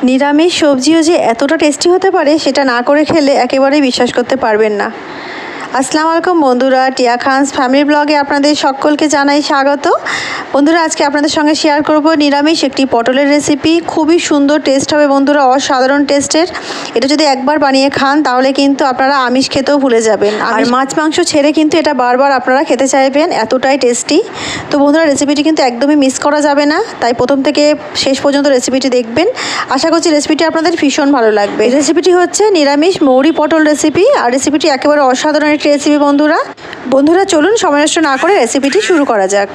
নিরামিষ সবজিও যে এতটা টেস্টি হতে পারে সেটা না করে খেলে একেবারেই বিশ্বাস করতে পারবেন না। আসসালামু আলাইকুম বন্ধুরা, টিয়া খানস ফ্যামিলি ব্লগে আপনাদের সকলকে জানাই স্বাগত। বন্ধুরা, আজকে আপনাদের সঙ্গে শেয়ার করব নিরামিষ একটি পটলের রেসিপি। খুবই সুন্দর টেস্ট হবে বন্ধুরা, অসাধারণ টেস্টের। এটা যদি একবার বানিয়ে খান তাহলে কিন্তু আপনারা আমিষ খেতেও ভুলে যাবেন, আর মাছ মাংস ছেড়ে কিন্তু এটা বারবার আপনারা খেতে চাইবেন, এতটাই টেস্টি। তো বন্ধুরা, রেসিপিটি কিন্তু একদমই মিস করা যাবে না, তাই প্রথম থেকে শেষ পর্যন্ত রেসিপিটি দেখবেন। আশা করছি রেসিপিটি আপনাদের ভীষণ ভালো লাগবে। রেসিপিটি হচ্ছে নিরামিষ মৌরি পটল রেসিপি, আর রেসিপিটি একেবারে অসাধারণ একটি রেসিপি। বন্ধুরা চলুন সময় নষ্ট না করে রেসিপিটি শুরু করা যাক।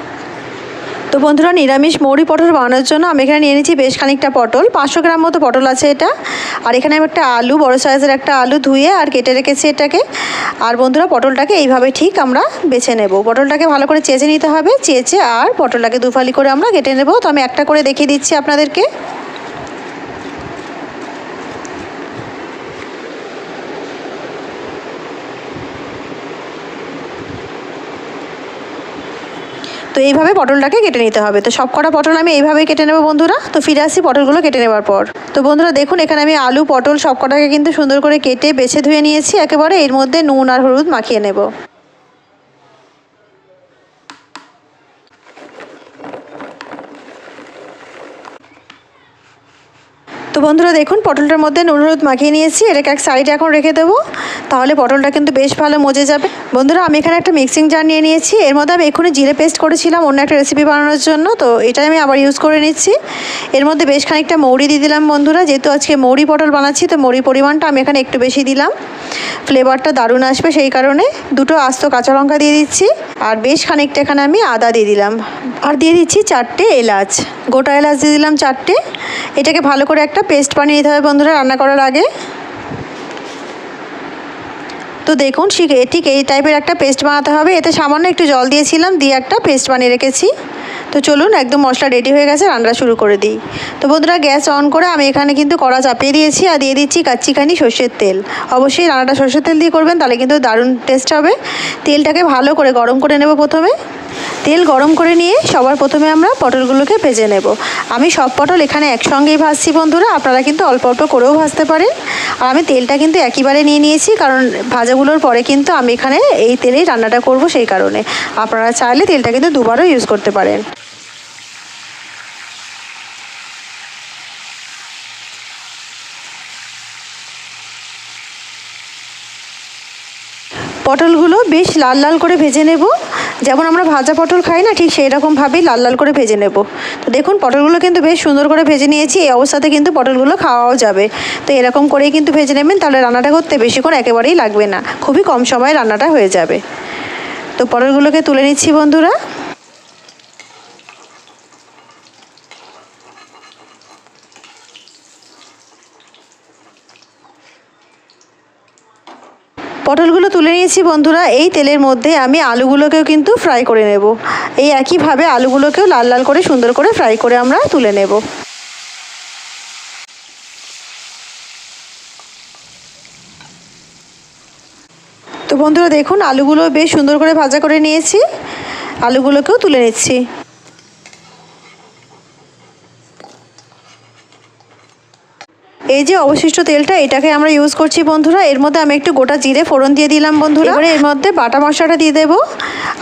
তো বন্ধুরা, নিরামিষ মৌরি পটল বানানোর জন্য আমি এখানে নিয়ে নিচ্ছি বেশ খানিকটা পটল, 500 গ্রাম মতো পটল আছে এটা। আর এখানে আমি একটা আলু, বড় সাইজের একটা আলু ধুয়ে আর কেটে রেখেছি এটাকে। আর বন্ধুরা, পটলটাকে এইভাবে ঠিক আমরা বেছে নেব। পটলটাকে ভালো করে চেঁচে নিতে হবে, চেঁচে আর পটলটাকে দুফালি করে আমরা কেটে নেব। তো আমি একটা করে দেখিয়ে দিচ্ছি আপনাদেরকে। তো এইভাবে পটলটাকে কেটে নিতে হবে। তো সব কটা পটল আমি এইভাবেই কেটে নেব বন্ধুরা। তো ফিরে আসি পটলগুলো কেটে নেওয়ার পর। তো বন্ধুরা দেখুন, এখানে আমি আলু পটল সব কটাকে কিন্তু সুন্দর করে কেটে বেছে ধুয়ে নিয়েছি একেবারে। এর মধ্যে নুন আর হলুদ মাখিয়ে নেব। তো বন্ধুরা দেখুন, পটলটার মধ্যে নুন হলুদ মাখিয়ে নিয়েছি, এটাকে এক সাইডে এখন রেখে দেবো, তাহলে পটলটা কিন্তু বেশ ভালো মজে যাবে। বন্ধুরা, আমি এখানে একটা মিক্সিং জার নিয়ে নিয়েছি। এর মধ্যে আমি এক্ষুনি জিরে পেস্ট করেছিলাম অন্য একটা রেসিপি বানানোর জন্য, তো এটাই আমি আবার ইউজ করে নিচ্ছি। এর মধ্যে বেশ খানিকটা মৌরি দিয়ে দিলাম বন্ধুরা, যেহেতু আজকে মৌরি পটল বানাচ্ছি তো মৌরি পরিমাণটা আমি এখানে একটু বেশি দিলাম, ফ্লেভারটা দারুণ আসবে সেই কারণে। দুটো আস্ত কাঁচা লঙ্কা দিয়ে দিচ্ছি, আর বেশ খানিকটা এখানে আমি আদা দিয়ে দিলাম, আর দিয়ে দিচ্ছি 4টে এলাচ, গোটা এলাচ দিয়ে দিলাম 4টে। এটাকে ভালো করে একটা পেস্ট বানিয়ে নিতে হবে বন্ধুরা রান্না করার আগে। তো দেখুন, ঠিক এই টাইপের একটা পেস্ট বানাতে হবে। এতে সামান্য একটু জল দিয়েছিলাম, দিয়ে একটা পেস্ট বানিয়ে রেখেছি। তো চলুন, একদম মশলা রেডি হয়ে গেছে, রান্না শুরু করে দিই। তো বন্ধুরা, গ্যাস অন করে আমি এখানে কিন্তু কড়া চাপিয়ে দিয়েছি, আর দিয়ে দিচ্ছি কাচ্চিখানি সর্ষের তেল। অবশ্যই রান্নাটা সর্ষের তেল দিয়ে করবেন, তাহলে কিন্তু দারুণ টেস্ট হবে। তেলটাকে ভালো করে গরম করে নেব প্রথমে। তেল গরম করে নিয়ে সবার প্রথমে আমরা পটলগুলোকে ভেজে নেব। আমি সব পটল এখানে একসঙ্গেই ভাজছি বন্ধুরা, আপনারা কিন্তু অল্প অল্প করেও ভাজতে পারেন। আর আমি তেলটা কিন্তু একইবারে নিয়ে নিয়েছি, কারণ ভাজাগুলোর পরে কিন্তু আমি এখানে এই তেলেই রান্নাটা করব, সেই কারণে আপনারা চাইলে তেলটা কিন্তু দুবারও ইউজ করতে পারেন। পটলগুলো বেশ লাল লাল করে ভেজে নেব, যেমন আমরা ভাজা পটল খাই না, ঠিক সেই রকমভাবেই লাল লাল করে ভেজে নেব। তো দেখুন, পটলগুলো কিন্তু বেশ সুন্দর করে ভেজে নিয়েছি। এই অবস্থাতে কিন্তু পটলগুলো খাওয়াও যাবে। তো এরকম করেই কিন্তু ভেজে নেবেন, তাহলে রান্নাটা করতে বেশিক্ষণ একেবারেই লাগবে না, খুবই কম সময়ে রান্নাটা হয়ে যাবে। তো পটলগুলোকে তুলে নিচ্ছি বন্ধুরা। পটলগুলো তুলে নিয়েছি বন্ধুরা। এই তেলের মধ্যে আমি আলুগুলোকেও কিন্তু ফ্রাই করে নেব। এই একইভাবে আলুগুলোকেও লাল লাল করে সুন্দর করে ফ্রাই করে আমরা তুলে নেব। তো বন্ধুরা দেখুন, আলুগুলো বেশ সুন্দর করে ভাজা করে নিয়েছি, আলুগুলোকেও তুলে নিচ্ছি। এই যে অবশিষ্ট তেলটা, এটাকে আমরা ইউজ করছি বন্ধুরা। এর মধ্যে আমি একটু গোটা জিরে ফোড়ন দিয়ে দিলাম বন্ধুরা। এবারে এর মধ্যে বাটা মশলাটা দিয়ে দেবো,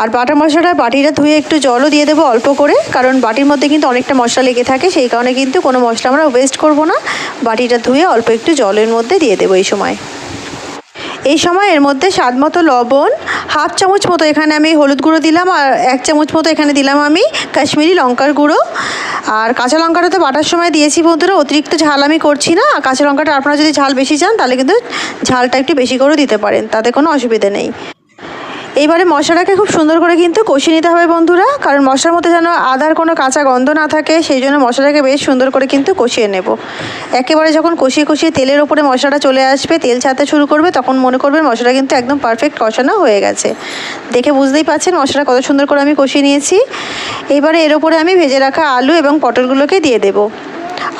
আর বাটা মশলাটা বাটিটা ধুয়ে একটু জলও দিয়ে দেবো অল্প করে, কারণ বাটির মধ্যে কিন্তু অনেকটা মশলা লেগে থাকে, সেই কারণে কিন্তু কোনো মশলা আমরা ওয়েস্ট করব না। বাটিটা ধুয়ে অল্প একটু জলের মধ্যে দিয়ে দেবো এই সময় এর মধ্যে স্বাদ মতো লবণ, হাফ চামচ মতো এখানে আমি হলুদ গুঁড়ো দিলাম, আর 1 চামচ মতো এখানে দিলাম আমি কাশ্মীরি লঙ্কার গুঁড়ো। আর কাঁচা লঙ্কাটা তো বাটার সময় দিয়েছি বন্ধুরা, অতিরিক্ত ঝাল আমি করছি না। কাঁচা লঙ্কাটা আপনারা যদি ঝাল বেশি চান তাহলে কিন্তু ঝালটা একটু বেশি করে দিতে পারেন, তাতে কোনো অসুবিধা নেই। এইবারে মশলাটাকে খুব সুন্দর করে কিন্তু কষিয়ে নিতে হবে বন্ধুরা, কারণ মশলার মধ্যে যেন আদার কোনো কাঁচা গন্ধ না থাকে, সেই জন্য মশলাটাকে বেশ সুন্দর করে কিন্তু কষিয়ে নেব। একেবারে যখন কষিয়ে কষিয়ে তেলের ওপরে মশলাটা চলে আসবে, তেল ছাড়তে শুরু করবে, তখন মনে করবেন মশলা কিন্তু একদম পারফেক্ট কষানো হয়ে গেছে। দেখে বুঝতেই পারছেন মশলাটা কত সুন্দর করে আমি কষিয়ে নিয়েছি। এইবারে এর ওপরে আমি ভেজে রাখা আলু এবং পটলগুলোকে দিয়ে দেবো।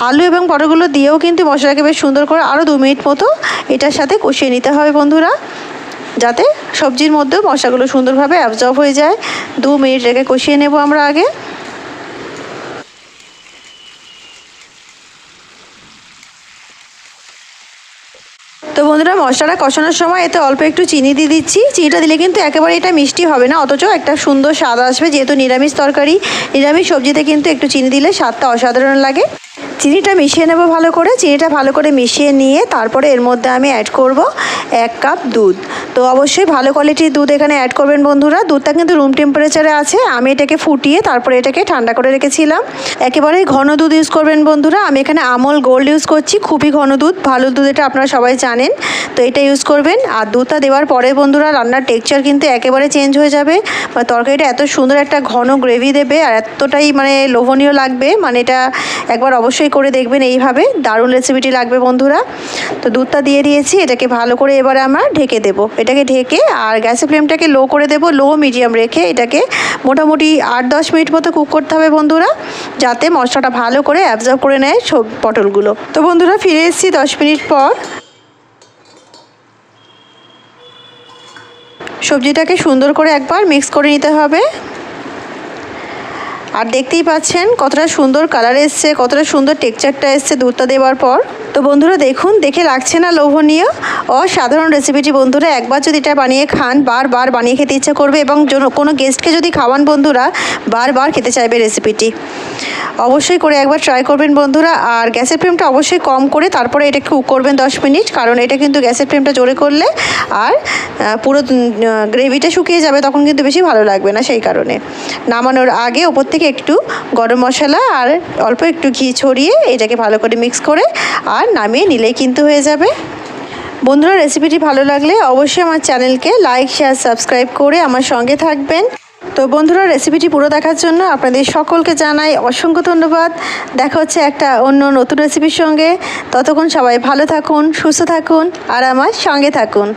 আলু এবং পটলগুলো দিয়েও কিন্তু মশলাকে বেশ সুন্দর করে আরও 2 মিনিট মতো এটার সাথে কষিয়ে নিতে হবে বন্ধুরা, যাতে সবজির মধ্যেও মশলাগুলো সুন্দরভাবে অ্যাবজর্ব হয়ে যায়। 2 মিনিট রেখে কষিয়ে নেব আমরা আগে। তো বন্ধুরা মশলাটা কষানোর সময় এতে অল্প একটু চিনি দিয়ে দিচ্ছি। চিনিটা দিলে কিন্তু একেবারে এটা মিষ্টি হবে না, অথচ একটা সুন্দর স্বাদ আসবে। যেহেতু নিরামিষ তরকারি, নিরামিষ সবজিতে কিন্তু একটু চিনি দিলে স্বাদটা অসাধারণ লাগে। চিনিটা মিশিয়ে নেব ভালো করে। চিনিটা ভালো করে মিশিয়ে নিয়ে তারপরে এর মধ্যে আমি অ্যাড করব 1 কাপ দুধ। তো অবশ্যই ভালো কোয়ালিটির দুধ এখানে অ্যাড করবেন বন্ধুরা। দুধটা কিন্তু রুম টেম্পারেচারে আছে। আমি এটাকে ফুটিয়ে তারপরে এটাকে ঠান্ডা করে রেখেছিলাম। একেবারেই ঘন দুধ ইউজ করবেন বন্ধুরা। আমি এখানে আমল গোল্ড ইউজ করছি, খুবই ঘন দুধ, ভালো দুধ, এটা আপনারা সবাই জানেন। তো এটা ইউজ করবেন। আর দুধটা দেওয়ার পরে বন্ধুরা রান্নার টেক্সচার কিন্তু একেবারে চেঞ্জ হয়ে যাবে। তরকারিটা এত সুন্দর একটা ঘন গ্রেভি দেবে আর এতটাই মানে লোভনীয় লাগবে, মানে এটা একবার অবশ্যই করে দেখবেন এইভাবে। দারুণ রেসিপিটি লাগবে বন্ধুরা। তো দুধটা দিয়ে দিয়েছি, এটাকে ভালো করে এবারে আমরা ঢেকে দেব। এটাকে ঢেকে আর গ্যাসের ফ্লেমটাকে লো করে দেব, লো মিডিয়াম রেখে এটাকে মোটামুটি 8-10 মিনিট মতো কুক করতে হবে বন্ধুরা, যাতে মশলাটা ভালো করে অ্যাবজর্ব করে নেয় সব পটলগুলো। তো বন্ধুরা ফিরে এসেছি 10 মিনিট পর। সবজিটাকে সুন্দর করে একবার মিক্স করে নিতে হবে। আর দেখতেই পাচ্ছেন কতটা সুন্দর কালার এসছে, কতটা সুন্দর টেক্সচারটা এসছে দুধটা দেওয়ার পর। তো বন্ধুরা দেখুন, দেখে লাগছে না লোভনীয়? অসাধারণ রেসিপিটি বন্ধুরা। একবার যদি এটা বানিয়ে খান বারবার বানিয়ে খেতে ইচ্ছে করবে, এবং কোনো গেস্টকে যদি খাওয়ান বন্ধুরা বারবার খেতে চাইবে রেসিপিটি। অবশ্যই করে একবার ট্রাই করবেন বন্ধুরা। আর গ্যাসের ফ্লেমটা অবশ্যই কম করে তারপরে এটা কুক করবেন 10 মিনিট, কারণ এটা কিন্তু গ্যাসের ফ্লেমটা জোরে করলে আর পুরো গ্রেভিটা শুকিয়ে যাবে, তখন কিন্তু বেশি ভালো লাগবে না। সেই কারণে নামানোর আগে ওপর থেকে একটু গরম মশলা আর অল্প একটু ঘি ছড়িয়ে এটাকে ভালো করে মিক্স করে আর নামিয়ে নিলেই কিন্তু হয়ে যাবে। বন্ধুরা রেসিপিটি ভালো লাগলে অবশ্যই আমার চ্যানেলকে লাইক, শেয়ার, সাবস্ক্রাইব করে আমার সঙ্গে থাকবেন। তো বন্ধুরা রেসিপিটি পুরো দেখার জন্য আপনাদের সকলকে জানাই অসংখ্য ধন্যবাদ। দেখা হচ্ছে একটা অন্য নতুন রেসিপির সঙ্গে। ততক্ষণ সবাই ভালো থাকুন, সুস্থ থাকুন আর আমার সঙ্গে থাকুন।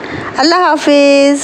আল্লাহ হাফেজ।